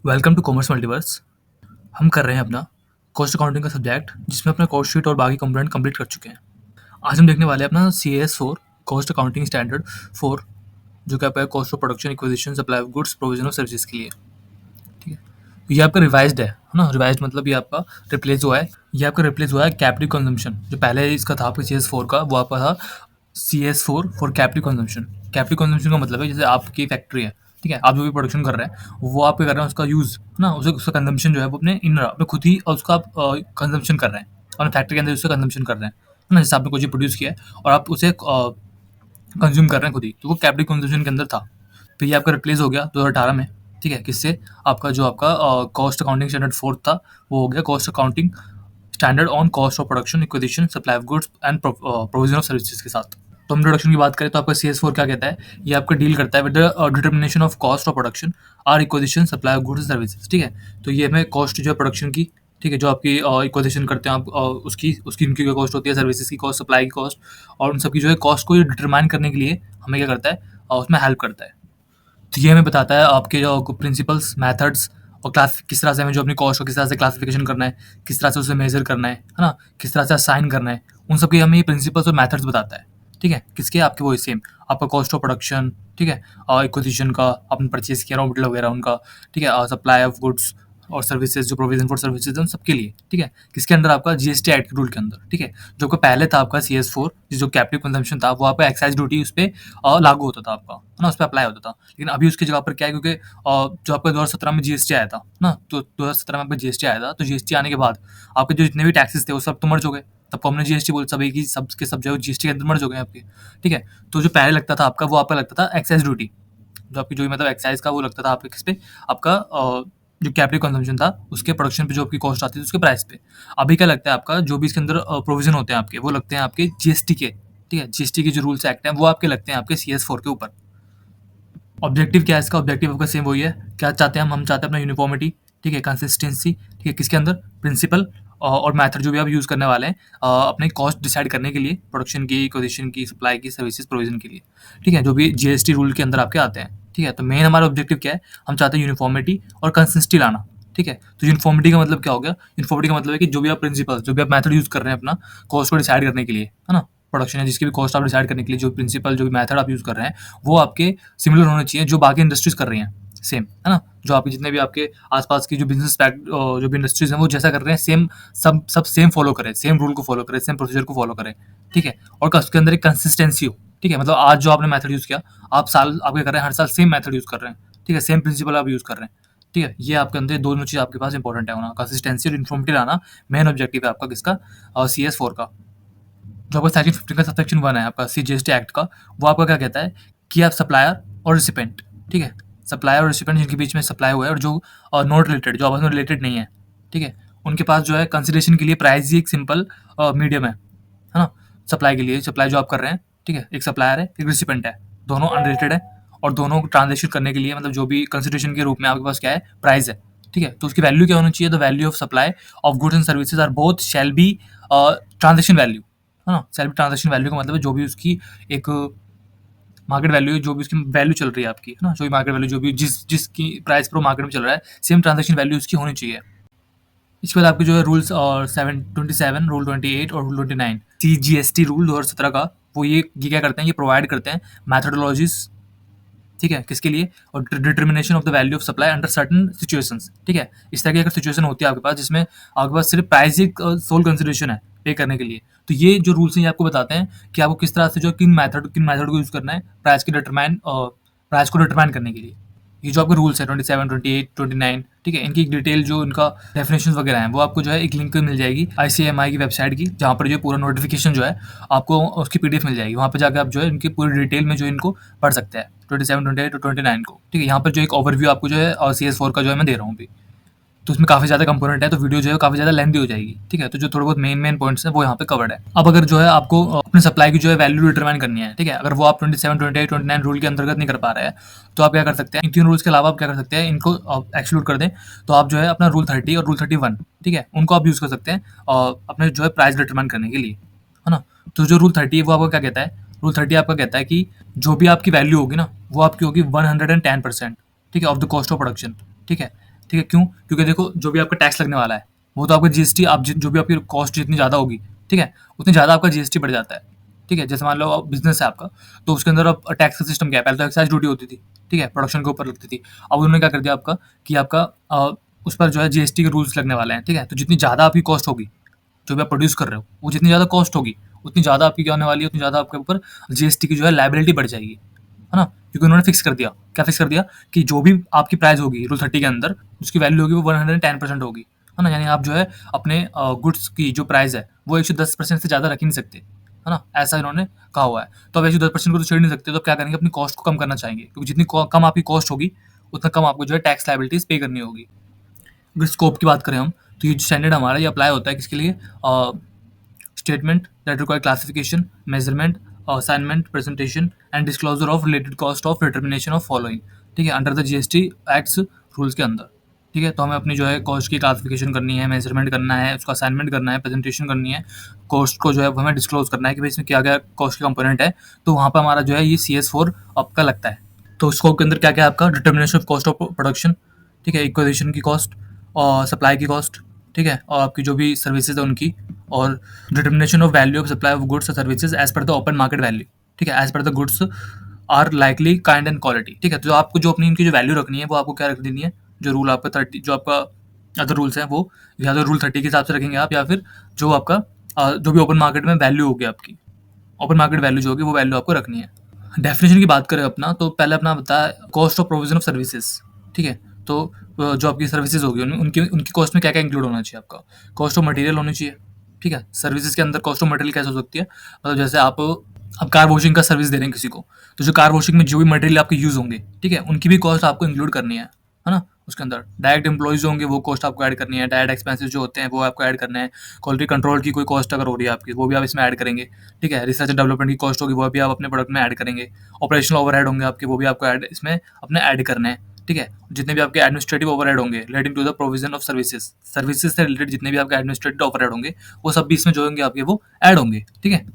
Welcome to commerce multiverse. हम कर रहे हैं अपना कॉस्ट अकाउंटिंग का सब्जेक्ट, जिसमें अपना कॉस्ट शीट और बाकी कंपोनेंट कंप्लीट कर चुके हैं। आज हम देखने वाले हैं अपना CAS 4 कॉस्ट अकाउंटिंग स्टैंडर्ड 4, जो कि आपका cost of production, acquisition, supply of goods, provision of services के लिए। ठीक है, तो ये आपका रिवाइज्ड है ना। रिवाइज्ड मतलब ये आपका रिप्लेस हुआ है। ये आपका रिप्लेस हुआ है कैपिटल कंजम्पशन। जो पहले इसका था आपका CS 4 का, वो आपका था CS 4 for capital consumption. Capital consumption का मतलब है जैसे आपकी फैक्ट्री है, ठीक है, आप जो भी प्रोडक्शन कर रहे हैं वो आप क्या कर रहे हैं, उसका यूज़ ना, उसे उसका कंजम्पशन जो है वो अपने खुद ही और उसका आप कंजम्पशन कर रहे हैं, अपने फैक्ट्री के अंदर उसका कंजम्पशन कर रहे हैं, है ना। जैसे आपने कुछ प्रोड्यूस किया है और आप उसे कंज्यूम कर रहे हैं खुद ही, तो वो कैपिटल कंजम्पशन के अंदर था। फिर ये आपका रिप्लेस हो गया 2018 में, ठीक है। किससे? आपका जो आपका कॉस्ट अकाउंटिंग स्टैंडर्ड 4 था, वो हो गया cost accounting standard on cost of production, acquisition, supply of goods and provision of services के साथ। तो हम प्रोडक्शन की बात करें तो आपका CS 4 क्या कहता है? ये आपका डील करता है with the determination of cost of production और acquisition, supply of goods and services, ठीक है। तो ये हमें कॉस्ट जो है प्रोडक्शन की, ठीक है, जो आपकी इक्विजिशन करते हैं आप, उसकी उसकी इनकी क्या कॉस्ट होती है, सर्विसेज की कॉस्ट, सप्लाई की कॉस्ट, और उन सबकी जो है कॉस्ट को डिटरमाइन करने के लिए हमें क्या करता है, उसमें हेल्प करता है। तो ये हमें बताता है आपके जो प्रिंसिपल्स, मेथड्स और क्लास, किस तरह से हमें जो अपनी कॉस्ट को किस तरह से क्लासिफिकेशन करना है, किस तरह से उसे मेजर करना है ना, किस तरह से असाइन करना है, उन सब के हमें ये प्रिंसिपल्स और मेथड्स बताता है, ठीक है। किसके? आपके वो सेम आपका कॉस्ट ऑफ प्रोडक्शन, ठीक है, और एक्विजिशन का, आपने परचेज किया रॉ मटेरियल वगैरह उनका, ठीक है, सप्लाई ऑफ गुड्स और सर्विसेज, जो प्रोविजन फॉर सर्विसेज उन सबके लिए, ठीक है। किसके अंदर? आपका GST एक्ट के रूल के अंदर, ठीक है। जो आपका पहले था आपका CS 4, जो कैपिटल कंजम्पशन था, वो आपका एक्साइज ड्यूटी उस पर लागू होता था आपका, है ना, उस पर अप्लाई होता था। लेकिन अभी उसकी जगह पर क्या है, क्योंकि जो आपका 2017 में GST आया था ना, तो 2017 में आपका GST आया था, तो GST आने के बाद आपके जो जितने भी टैक्सेस थे वो सब तो मर्ज हो गए। तब हमने GST बोल, सब एक ही, सब के सब जो GST के अंदर मर्ज हो गए आपके, ठीक है। तो जो पहले लगता था आपका, वो आपका लगता था एक्साइज ड्यूटी, जो आपकी जो मतलब एक्साइज का वो लगता था आपके किस पे, आपका जो कैपिटल कंजम्पशन था उसके प्रोडक्शन पे जो आपकी कॉस्ट आती थी उसके प्राइस पे। अभी क्या लगता है आपका, जो भी इसके अंदर प्रोविजन होते हैं आपके, वो लगते हैं आपके GST के, ठीक है। GST के जो रूल्स एक्ट हैं वो आपके लगते हैं आपके CS 4 के ऊपर। ऑब्जेक्टिव क्या है इसका? ऑब्जेक्टिव आपका सेम वही है। क्या चाहते हैं हम चाहते हैं अपना यूनिफॉर्मिटी, ठीक है, कंसिस्टेंसी, ठीक है। किसके अंदर? प्रिंसिपल और मेथड जो भी आप यूज़ करने वाले हैं अपने कॉस्ट डिसाइड करने के लिए, प्रोडक्शन की, एक्विजिशन की, सप्लाई की, सर्विसेज प्रोविजन के लिए, ठीक है, जो भी GST रूल के अंदर आपके आते हैं, ठीक है। तो मेन हमारा ऑब्जेक्टिव क्या है? हम चाहते हैं यूनिफॉर्मिटी और कंसिस्टेंसी लाना, ठीक है। तो यूनिफॉर्मिटी का मतलब क्या हो गया? यूनिफॉर्मिटी का मतलब है कि जो भी आप प्रिंसिपल, जो भी आप मेथड यूज़ कर रहे हैं अपना कॉस्ट को डिसाइड करने के लिए, है ना, प्रोडक्शन है जिसकी भी कॉस्ट आप डिसाइड करने के लिए, जो प्रिंसिपल, जो भी मेथड आप यूज़ कर रहे हैं, वो आपके सिमिलर होने चाहिए जो बाकी इंडस्ट्रीज कर रही हैं, सेम, है ना। जो आपके जितने भी आपके आसपास की जो बिजनेस जो भी इंडस्ट्रीज हैं वो जैसा कर रहे हैं, सेम, सब सेम फॉलो करें, सेम रूल को फॉलो करें, सेम प्रोसीजर को फॉलो करें, ठीक है। और उसके अंदर एक कंसिस्टेंसी हो, ठीक है। मतलब आज जो आपने मेथड यूज़ किया, आप क्या कर रहे हैं, हर साल सेम मेथड यूज़ कर रहे हैं, ठीक है, सेम प्रिंसिपल आप यूज़ कर रहे हैं, ठीक है। ये आपके अंदर दोनों चीज़ आपके पास इंपॉर्टेंट है होना, कंसिस्टेंसी और इन्फॉर्मिटी लाना मेन ऑब्जेक्टिव है आपका किसका? CS 4 का। जो आपका सेक्शन 15 का सबसेक्शन 1 है आपका GST एक्ट का, वो आपका क्या कहता है कि आप सप्लायर और रिसिपेंट, ठीक है, सप्लायर और रिसिपेंट जिनके बीच में सप्लाई हुआ है और जो नॉट रिलेटेड, जो आपस में रिलेटेड नहीं है, ठीक है, उनके पास जो है कंसिडरेशन के लिए प्राइस ही एक सिंपल मीडियम है ना। सप्लाई के लिए, सप्लाई जो आप कर रहे हैं, ठीक है, एक सप्लायर है, एक रिसिपेंट है, दोनों अनरिलेटेड है, और दोनों को ट्रांजेक्शन करने के लिए, मतलब जो भी कंसिडरेशन के रूप में आपके पास क्या है, प्राइस है, ठीक है। तो उसकी वैल्यू क्या होनी चाहिए? The value of supply of goods and services are both shall be transaction value, है ना। सेल्फ ट्रांजेक्शन वैल्यू का मतलब है जो भी उसकी एक मार्केट वैल्यू है, जो भी उसकी वैल्यू चल रही है आपकी, है ना, जो भी मार्केट वैल्यू, जो भी जिसकी प्राइस पर मार्केट में चल रहा है, सेम ट्रांजेक्शन वैल्यू उसकी होनी चाहिए। इसके बाद आपके जो है रूल्स और 727, रूल 28 और रूल 29, CGST रूल 2017 का, वो ये क्या करते हैं, ये प्रोवाइड करते हैं मैथडोलॉजीज, ठीक है, किसके लिए? और determination of the value of supply under certain situations, ठीक है। इस तरह की अगर सिचुएशन होती है आपके पास जिसमें आपके पास सिर्फ प्राइस ही सोल कंसिडरेशन है पे करने के लिए, तो ये जो रूल्स हैं ये आपको बताते हैं कि आपको किस तरह से जो किन मेथड को यूज़ करना है प्राइस को डिटरमाइन करने के लिए। ये जो आपके रूल्स है 27, 28, 29, ठीक है, इनकी एक डिटेल जो इनका डेफिनेशन वगैरह हैं वो आपको जो है एक लिंक मिल जाएगी ICMI की वेबसाइट की, जहाँ पर जो पूरा नोटिफिकेशन जो है आपको उसकी PDF मिल जाएगी। वहाँ पर जाकर आप जो है इनकी पूरी डिटेल में जो इनको पढ़ सकते हैं 27, 28 और 29 को, ठीक है। यहाँ पर जो एक ओवरव्यू आपको जो है CS 4 का जो है मैं दे रहा हूँ अभी, तो उसमें काफ़ी ज़्यादा कंपोनेंट है, तो वीडियो जो है काफ़ी ज़्यादा लेंथी हो जाएगी, ठीक है। तो जो थोड़े बहुत मेन पॉइंट्स हैं वो यहाँ पे कवर्ड है। अब अगर जो है आपको अपने सप्लाई की जो है वैल्यू डिटरमाइन करनी है, ठीक है, अगर वो आप 27, 28, 29 रूल के अंतर्गत नहीं कर पा रहे हैं, तो आप क्या कर सकते हैं, इन 3 रूल्स के अलावा आप क्या कर सकते हैं, इनको एक्सक्लूड कर दें, तो आप जो है अपना रूल 30 और रूल 31, ठीक है, उनको आप यूज़ कर सकते हैं अपने जो है प्राइस डिटरमाइन करने के लिए, है ना। तो जो रूल 30 है वो आपका क्या कहता है? रूल 30 आपका कहता है कि जो भी आपकी वैल्यू होगी ना, वो आपकी होगी 110%, ठीक है, of the cost of production, ठीक है। ठीक है, क्यों? क्योंकि देखो जो भी आपका टैक्स लगने वाला है, वो तो आपका जीएसटी आप जो भी आपकी कॉस्ट जितनी ज़्यादा होगी, ठीक है, उतनी ज़्यादा आपका जीएसटी बढ़ जाता है। ठीक है, जैसे मान लो बिजनेस है आपका, तो उसके अंदर अब टैक्स का सिस्टम क्या है, पहले तो एक्साइज ड्यूटी होती थी, ठीक है, प्रोडक्शन के ऊपर लगती थी। अब उन्होंने क्या कर दिया आपका कि आपका उस पर जो है जीएसटी के रूल्स लगने वाले हैं, ठीक है, तो जितनी ज़्यादा आपकी कॉस्ट होगी, जो भी आप प्रोड्यूस कर रहे हो, वो जितनी ज़्यादा कॉस्ट होगी, उतनी ज़्यादा आपकी क्या होने वाली है, उतनी ज़्यादा आपके ऊपर जीएसटी की जो है लायबिलिटी बढ़ जाएगी, है ना? क्योंकि उन्होंने फिक्स कर दिया, क्या फिक्स कर दिया कि जो भी आपकी प्राइस होगी रूल 30 के अंदर, उसकी वैल्यू होगी वो 110% होगी, है ना? यानी आप जो है अपने गुड्स की जो प्राइस है वो 110% से ज़्यादा रख ही नहीं सकते, है ना? ऐसा इन्होंने कहा हुआ है। तो अब 110% को तो छेड़ नहीं सकते, तो अब क्या करेंगे, अपनी कॉस्ट को कम करना चाहेंगे, क्योंकि जितनी कम आपकी कॉस्ट होगी, उतना कम आपको जो है टैक्स लायबिलिटीज पे करनी होगी। अगर स्कोप की बात करें हम, तो ये जो स्टैंडर्ड हमारा ये अप्लाई होता है किसके लिए? Statement that require classification, measurement, assignment, presentation and disclosure of related cost of determination of following, ठीक है, under the GST acts rules के अंदर। ठीक है, तो हमें अपनी जो है कॉस्ट की क्लासिफिकेशन करनी है, मेजरमेंट करना है, उसका असाइनमेंट करना है, प्रेजेंटेशन करनी है, कॉस्ट को जो है हमें डिस्क्लोज करना है कि भाई इसमें क्या क्या कॉस्ट के कंपोनेंट है, तो वहाँ पर हमारा जो है ये CS4 आपका लगता है। तो स्कोप के अंदर क्या क्या है आपका? Determination of cost of production, ठीक है, इक्विजिशन की कॉस्ट और सप्लाई की कॉस्ट, ठीक है, और आपकी जो भी सर्विसेज है उनकी, और determination of value of supply of goods और services as per the open market value, ठीक है, as per the goods are likely kind and quality, ठीक है, तो आपको जो अपनी इनकी जो वैल्यू रखनी है वो आपको क्या रख देनी है, जो रूल आपका 30 जो आपका अदर रूल्स हैं वो या तो रूल 30 के हिसाब से रखेंगे आप, या फिर जो आपका जो भी ओपन मार्केट में वैल्यू होगी आपकी, ओपन मार्केट वैल्यू जो होगी वो वैल्यू आपको रखनी है। डेफिनेशन की बात करें अपना, तो पहले अपना बताया cost of provision of services, ठीक है, तो जो आपकी सर्विसेज होगी उनकी उनकी कॉस्ट में क्या क्या इंक्लूड होना चाहिए आपका? कॉस्ट ऑफ मटेरियल होनी चाहिए, ठीक है, सर्विसेज के अंदर कॉस्ट ऑफ मटेरियल कैसे हो सकती है, मतलब जैसे आप कार वॉशिंग का सर्विस दे रहे हैं किसी को, तो जो कार वॉशिंग में जो भी मटेरियल आपके यूज़ होंगे, ठीक है, उनकी भी कॉस्ट आपको इंक्लूड करनी है ना? उसके अंदर डायरेक्ट एम्प्लॉइज होंगे, वो कॉस्ट आपको ऐड करनी है, डायरेक्ट एक्सपेंसेस जो होते हैं वो आपको ऐड करना है, क्वालिटी कंट्रोल की कोई कॉस्ट अगर हो रही है आपकी, वो भी आप इसमें ऐड करेंगे, ठीक है, रिसर्च एंड डेवलपमेंट की कॉस्ट होगी, वो भी आप अपने प्रोडक्ट में ऐड करेंगे, ऑपरेशनल ओवरहेड होंगे आपके, वो भी आपको ऐड इसमें अपने ऐड करना है, ठीक है, जितने भी आपके एडमिनिस्ट्रेटिव ओवरहेड होंगे relating to the provision of services, services से रिलेटेड जितने भी आपके एडमिनिस्ट्रेटिव ओवरहेड होंगे, वो सब भी इसमें जो होंगे आपके वो ऐड होंगे, ठीक है।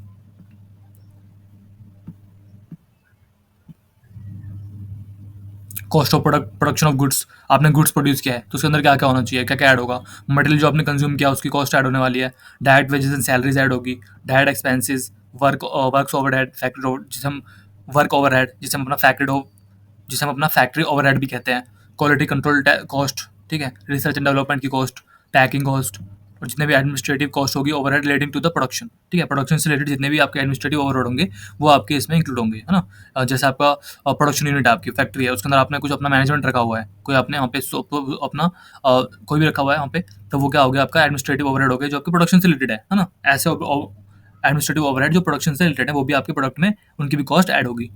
Cost of production of goods, आपने गुड्स प्रोड्यूस किया है तो उसके अंदर क्या क्या होना चाहिए, क्या क्या ऐड होगा? मटेरियल जो आपने कंज्यूम किया उसकी कॉस्ट ऐड होने वाली है, direct wages and salaries add होगी, direct expenses, work overhead, factory over जिसे हम वर्क ओवरहेड जिसे हम अपना फैक्ट्री ओवरहेड भी कहते हैं, क्वालिटी कंट्रोल कॉस्ट, ठीक है, रिसर्च एंड डेवलपमेंट की कॉस्ट, पैकिंग कॉस्ट, और जितने भी एडमिनिस्ट्रेटिव कॉस्ट होगी overhead relating to the production, ठीक है, प्रोडक्शन से रिलेटेड जितने भी आपके एडमिनिस्ट्रेटिव ओवरहेड होंगे वो आपके इसमें इंक्लूड होंगे, है ना? जैसे आपका प्रोडक्शन यूनिट है, आपकी फैक्ट्री है, उसके अंदर आपने कुछ अपना मैनेजमेंट रखा हुआ है, कोई आपने वहाँ पे अपना कोई भी रखा हुआ है वहाँ पे, तो वो क्या हो गया आपका एडमिनिस्ट्रेटिव ओवरहेड हो गया जो आपके प्रोडक्शन से रिलेटेड है ना? ऐसे एडमिनिस्ट्रेटिव ओवरहेड जो प्रोडक्शन से रिलेटेड है वो भी आपके प्रोडक्ट में उनकी भी कॉस्ट ऐड होगी।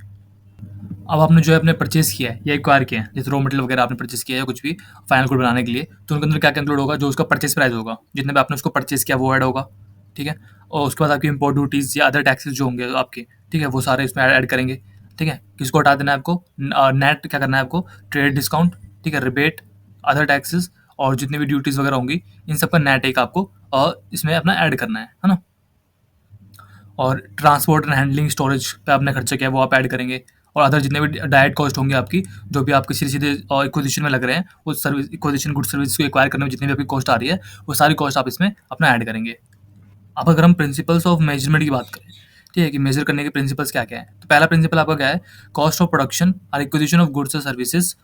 अब आपने जो है अपने परचेज़ किया है या एक्वायर किया है, जैसे रॉ मटेरियल वगैरह आपने परचेज़ किया है या कुछ भी फाइनल गुड बनाने के लिए, तो उनके अंदर क्या-क्या इंक्लूड होगा? जो उसका परचेज़ प्राइस होगा, जितने भी आपने उसको परचेज़ किया वो ऐड होगा, ठीक है? और उसके बाद आपकी इम्पोर्ट ड्यूटीज़ या अदर टैक्सेस जो होंगे आपके, ठीक है? वो सारे इसमें ऐड करेंगे, ठीक है? किसको हटा देना है आपको? नेट क्या करना है आपको? ट्रेड डिस्काउंट, ठीक है? रिबेट, अदर टैक्सेस और जितनी भी ड्यूटीज़ वगैरह होंगी, इन सब का नेट एक आपको इसमें अपना ऐड करना है ना? और ट्रांसपोर्ट एंड हैंडलिंग स्टोरेज पे आपने खर्चा किया है वो आप ऐड करेंगे, और अदर जितने भी डायरेक्ट कॉस्ट होंगे आपकी, जो भी आपके सीधे-सीधे एक्विजिशन में लग रहे हैं, वो सर्विस एक्विजिशन गुड सर्विस को एक्वायर करने में जितनी भी आपकी कॉस्ट आ रही है, वो सारी कॉस्ट आप इसमें अपना ऐड करेंगे। अब अगर हम प्रिंसिपल्स ऑफ मेजरमेंट की बात करें, ठीक है, कि मेजर करने के प्रिंसिपल्स क्या-क्या हैं? तो पहला प्रिंसिपल आपका क्या है? कॉस्ट ऑफ प्रोडक्शन और acquisition of goods and services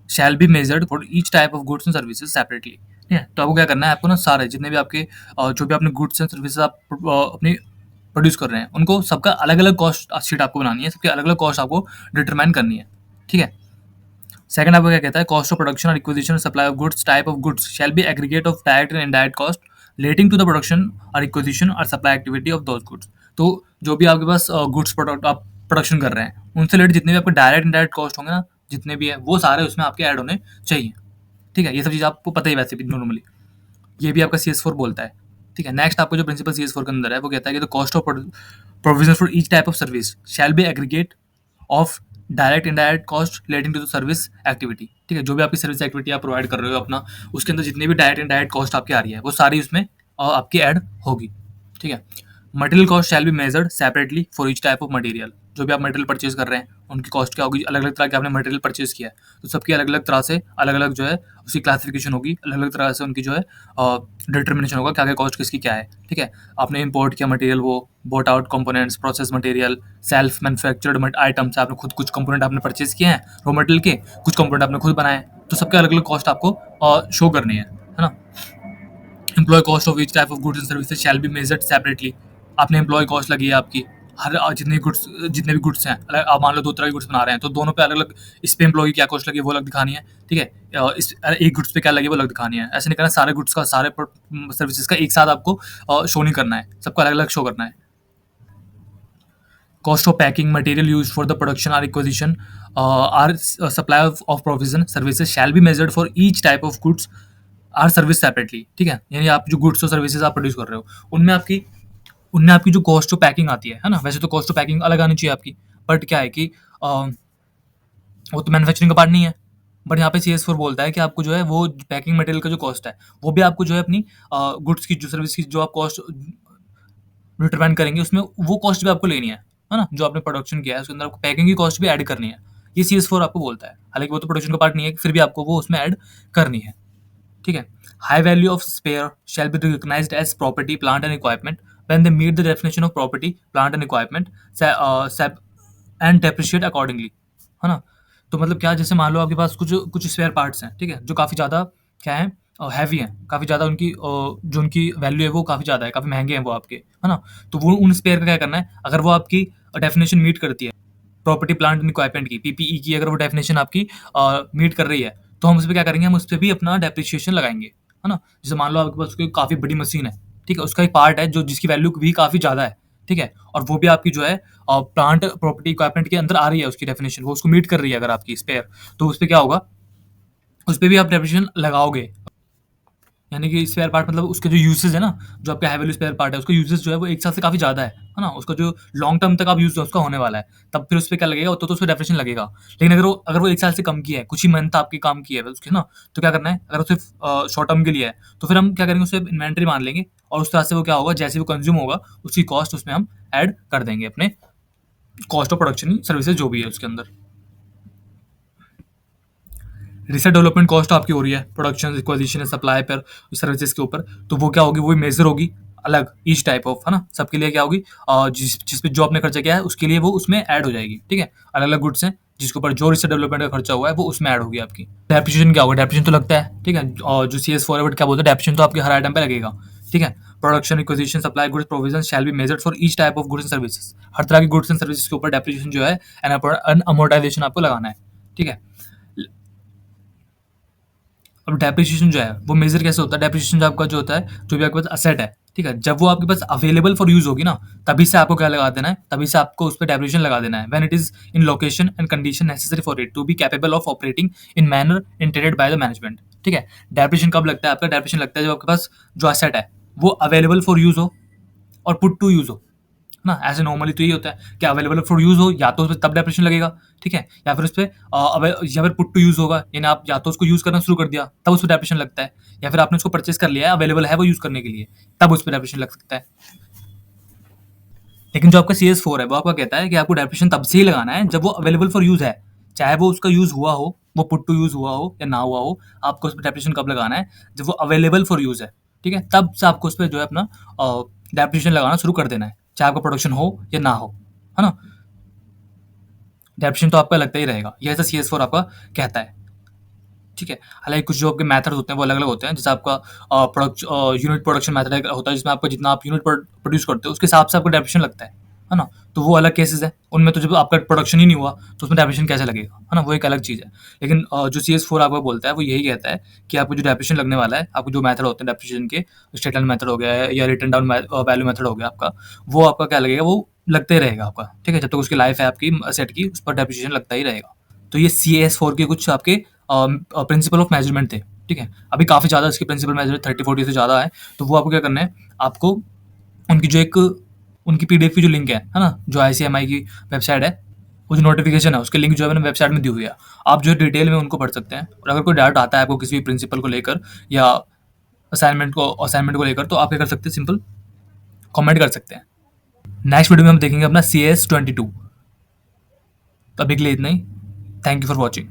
shall be measured for each type of goods and services separately, ठीक है? तो आपको क्या करना है? आपको ना सारे जितने भी आपके जो भी आपने गुड्स एंड सर्विसेज आप अपनी प्रोड्यूस कर रहे हैं, उनको सबका अलग-अलग कॉस्ट शीट आपको बनानी है, सबकी अलग-अलग कॉस्ट आपको डिटरमाइन करनी है, ठीक है? सेकंड आपको क्या कहता है? कॉस्ट ऑफ प्रोडक्शन और एक्विजिशन और supply of goods type of goods shall be aggregate of direct and indirect cost relating to the production और एक्विजिशन और supply activity of those goods. तो जो भी आपके पास गुड्स प्रोडक्ट आप प्रोडक्शन कर रहे हैं, उनसे रिलेटेड जितने भी आपके डायरेक्ट इनडायरेक्ट कॉस्ट होंगे ना, जितने भी हैं, वो सारे उसमें आपके ऐड होने चाहिए, ठीक है? ये सब चीज़ आपको पता ही है वैसे भी नॉर्मली। ये भी आपका CS4 बोलता है, ठीक है? नेक्स्ट आपको जो प्रिंसिपल CS4 के अंदर है, वो कहता है कि the cost of provision for each type of service shall be aggregate of direct indirect cost relating to the service activity, ठीक है? जो भी आपकी सर्विस एक्टिविटी आप प्रोवाइड कर रहे हो अपना, उसके अंदर जितनी भी डायरेक्ट इनडायरेक्ट कॉस्ट आपकी आ रही है, वो सारी उसमें आपकी ऐड होगी, ठीक है? Material cost shell be measured separately for each type of material, जो भी आप मटेरियल परचेज़ कर रहे हैं, उनकी कॉस्ट क्या होगी, अलग-अलग तरह के आपने मटेरियल परचेज़ किया है, तो सबकी अलग-अलग तरह से अलग-अलग जो है उसकी क्लासिफ़िकेशन होगी, अलग-अलग तरह से उनकी जो है डिटर्मिनेशन होगा क्या-क्या कॉस्ट किसकी क्या है, ठीक है? आपने इम्पोर्ट किया मटेरियल, वो bought out components, process material, self manufactured items, आपने खुद कुछ कंपोनेंट आपने परचेज़ किए हैं रॉ मटेरियल के, कुछ कंपोनेंट आपने खुद बनाए हैं, तो सबके अलग-अलग कॉस्ट आपको शो करनी है ना? Employ cost of each type of goods and services shall be measured separately. आपने एम्प्लॉय कॉस्ट लगी है आपकी, हर जितने भी गुड्स हैं, आप मान लो 2 तरह के गुड्स बना रहे हैं, तो दोनों पे अलग-अलग, इस पे एम्प्लॉय की क्या कॉस्ट लगी है वो अलग दिखानी है, ठीक है? एक गुड्स पे क्या लगी है वो अलग दिखानी है। ऐसे नहीं करना सारे गुड्स का, सारे सर्विसेज का एक साथ आपको शो नहीं करना है, सबको अलग-अलग शो करना है। Cost of packing, material used for the production or acquisition, or supply of provision services shall be measured for each type of goods or service separately. ठीक है, यानी आप जो गुड्स और सर्विसेज आप प्रोड्यूस कर रहे हो, उनमें आपकी जो कॉस्ट ऑफ पैकिंग आती है ना, वैसे तो कॉस्ट ऑफ पैकिंग अलग आनी चाहिए आपकी, बट क्या है कि वो तो मैन्युफैक्चरिंग का पार्ट नहीं है। बट यहाँ पे CS4 बोलता है कि आपको जो है वो पैकिंग मटेरियल का जो कॉस्ट है, वो भी आपको जो है अपनी गुड्स की, जो सर्विस की जो आप कॉस्ट डिटरमाइन करेंगे, उसमें वो कॉस्ट भी आपको लेनी है ना? जो आपने प्रोडक्शन किया है उसके अंदर आपको पैकिंग की कॉस्ट भी ऐड करनी है। ये CS4 आपको बोलता है। हालाँकि वो तो प्रोडक्शन का पार्ट नहीं है, फिर भी आपको वो उसमें ऐड करनी है। ठीक है? High value of spare shall be recognised as property, plant and equipment when they meet the definition of property, plant and equipment सेप एंड डेप्रिशिएट अकॉर्डिंगली। है ना? तो मतलब क्या, जैसे मान लो आपके पास कुछ कुछ स्पेयर पार्ट्स हैं, ठीक है? जो काफ़ी ज़्यादा क्या है, हैवी हैं, काफ़ी ज़्यादा उनकी जो उनकी वैल्यू है वो काफ़ी ज़्यादा है, काफ़ी महँगे हैं वो आपके, है ना? तो वो उन स्पेयर का क्या करना है, अगर वो आपकी डेफिनिशन मीट करती है, प्रॉपर्टी, प्लांट एंड इक्विपमेंट की, PPE की, अगर वो डेफिनिशन आपकी मीट कर रही है, तो हम उसपे क्या करेंगे, हम उसपे भी अपना डेप्रिसिएशन लगाएँगे, है ना? जैसे मान लो आपके पास कोई काफ़ी बड़ी मशीन है, ठीक है? उसका एक पार्ट है जो जिसकी वैल्यू भी काफ़ी ज़्यादा है, ठीक है? और वो भी आपकी जो है प्लांट, प्रॉपर्टी, इक्विपमेंट के अंदर आ रही है उसकी डेफिनिशन, वो उसको मीट कर रही है अगर आपकी स्पेयर, तो उसपे क्या होगा, उसपे भी आप डेप्रिसिएशन लगाओगे। यानी कि स्पेयर पार्ट मतलब उसके जो यूसेज है ना, जो आपका हाई वैल्यू स्पेयर पार्ट है, उसका यूसेज जो है वो एक साल से काफ़ी ज़्यादा है ना? उसका जो लॉन्ग टर्म तक आप यूज़ उसका होने वाला है, तब फिर उसपे क्या लगेगा, तो उसपे डेप्रिसिएशन लगेगा। लेकिन अगर वो 1 साल से कम की है, कुछ ही मंथ आपकी काम की है उसकी ना, तो क्या करना है, अगर वो सिर्फ़ शॉर्ट टर्म के लिए है, तो फिर हम क्या करेंगे, उसे इन्वेंटरी मान लेंगे और उस तरह से वो क्या होगा, जैसे वो कंज़्यूम होगा, उसकी कॉस्ट उसमें हम ऐड कर देंगे अपने कॉस्ट ऑफ प्रोडक्शन सर्विसेज जो भी है उसके अंदर। रिसर्च डेवलपमेंट कॉस्ट आपकी हो रही है प्रोडक्शन, एक्विजिशन, सप्लाई पर, सर्विसेज के ऊपर, तो वो क्या होगी, वो मेजर होगी अलग, ईच टाइप ऑफ, है ना? सबके लिए क्या होगी, जिस पे जो आपने खर्चा किया है उसके लिए वो उसमें ऐड हो जाएगी, ठीक है? अलग अलग गुड्स हैं जिसके ऊपर जो रिसर्च डेवलपमेंट का खर्चा हुआ है वो उसमें ऐड होगी आपकी। डेप्रिसिएशन क्या होगा, डेप्रिसिएशन तो लगता है, ठीक है? और जो CS4 है, बट क्या बोलते हैं, डेप्रिसिएशन तो आपके हर आइटम पे लगेगा, ठीक है? Production, acquisition, supply, goods, provision shall be measured for each type of goods and services. हर तरह की गुड्स एंड सर्विसेज के ऊपर डेप्रिसिएशन जो है एन अमोर्टाइजेशन आपको लगाना है, ठीक है? अब डेप्रिसिएशन जो है वो मेजर कैसे होता है, डेप्रिसिएशन जो आपका जो होता है, जो भी आपके पास असेट है, ठीक है, जब वो आपके पास अवेलेबल फॉर यूज होगी ना, तभी से आपको क्या लगा देना है, तभी से आपको उस पर डेप्रिसिएशन लगा देना है, when it is in location and condition necessary for it to be capable of operating in manner intended by the management. ठीक है, डेप्रिसिएशन कब लगता है, आपका डेप्रिसिएशन लगता है जब आपके पास जो असेट है वो अवेलेबल फॉर यूज हो और पुट टू यूज हो ना। ऐसे नॉर्मली तो यही होता है कि अवेलेबल फॉर यूज़ हो, या तो उसपे तब डेप्रिसिएशन लगेगा, ठीक है? या फिर उसपे या फिर पुट टू यूज़ होगा, यानी आप या तो उसको यूज़ करना शुरू कर दिया, तब उसपे डेप्रिसिएशन लगता है, या फिर आपने उसको परचेज़ कर लिया है, अवेलेबल है वो यूज़ करने के लिए, तब उसपे डेप्रिसिएशन लग सकता है। लेकिन जो आपका CS4 है, वो आपका कहता है कि आपको डेप्रिसिएशन तब से ही लगाना है जब वो अवेलेबल फॉर यूज़ है। चाहे वो उसका यूज़ हुआ हो, वो पुट टू यूज़ हुआ हो या ना हुआ हो, आपको उसपे डेप्रिसिएशन कब लगाना है, जब वो अवेलेबल फॉर यूज़ है, ठीक है? तब से आपको उसपे जो है अपना डेप्रिसिएशन लगाना शुरू कर देना है, चाहे आपका प्रोडक्शन हो या ना हो, है ना? डेप्रिसिएशन तो आपका लगता ही रहेगा, ये ऐसा CS4 आपका कहता है, ठीक है? हालाँकि कुछ जो आपके मेथड्स होते हैं वो अलग-अलग होते हैं, जैसे आपका यूनिट प्रोडक्शन मेथड एक होता है, जिसमें आपका जितना आप यूनिट प्रोड्यूस करते हो उसके हिसाब से आपको डेप्रिसिएशन लगता है ना? तो वो अलग केसेज़ हैं, उनमें तो जब आपका प्रोडक्शन ही नहीं हुआ तो उसमें डेप्रिसिएशन कैसे लगेगा, है ना? वो एक अलग चीज़ है। लेकिन जो CS4 आपको बोलता है वो यही कहता है कि आपको जो डेप्रिसिएशन लगने वाला है, आपको जो मेथड होते हैं डेप्रिसिएशन के, स्ट्रेट लाइन मेथड हो गया है या रिटन डाउन वैल्यू मेथड हो गया आपका, वो आपका क्या लगेगा, वो लगते ही रहेगा आपका, ठीक है? जब तक उसकी लाइफ है आपकी एसेट की, उस पर डेप्रिसिएशन लगता ही रहेगा। तो ये CS4 के कुछ आपके प्रिंसिपल ऑफ मेजरमेंट थे, ठीक है? अभी काफ़ी ज़्यादा इसके प्रिंसिपल मेजरमेंट 30-40 से ज़्यादा है, तो वो आपको क्या करना है, आपको उनकी जो एक उनकी PDF की जो लिंक है ना? जो ICMI की वेबसाइट है, वो जो नोटिफिकेशन है उसकी लिंक जो है मैंने वेबसाइट में दी हुई है। आप जो है डिटेल में उनको पढ़ सकते हैं, और अगर कोई डाउट आता है आपको किसी भी प्रिंसिपल को लेकर या असाइनमेंट को लेकर, तो आप क्या कर सकते हैं, सिंपल कमेंट कर सकते हैं। नेक्स्ट वीडियो में हम देखेंगे अपना CS22। तो अभी के लिए इतना ही। Thank you for watching.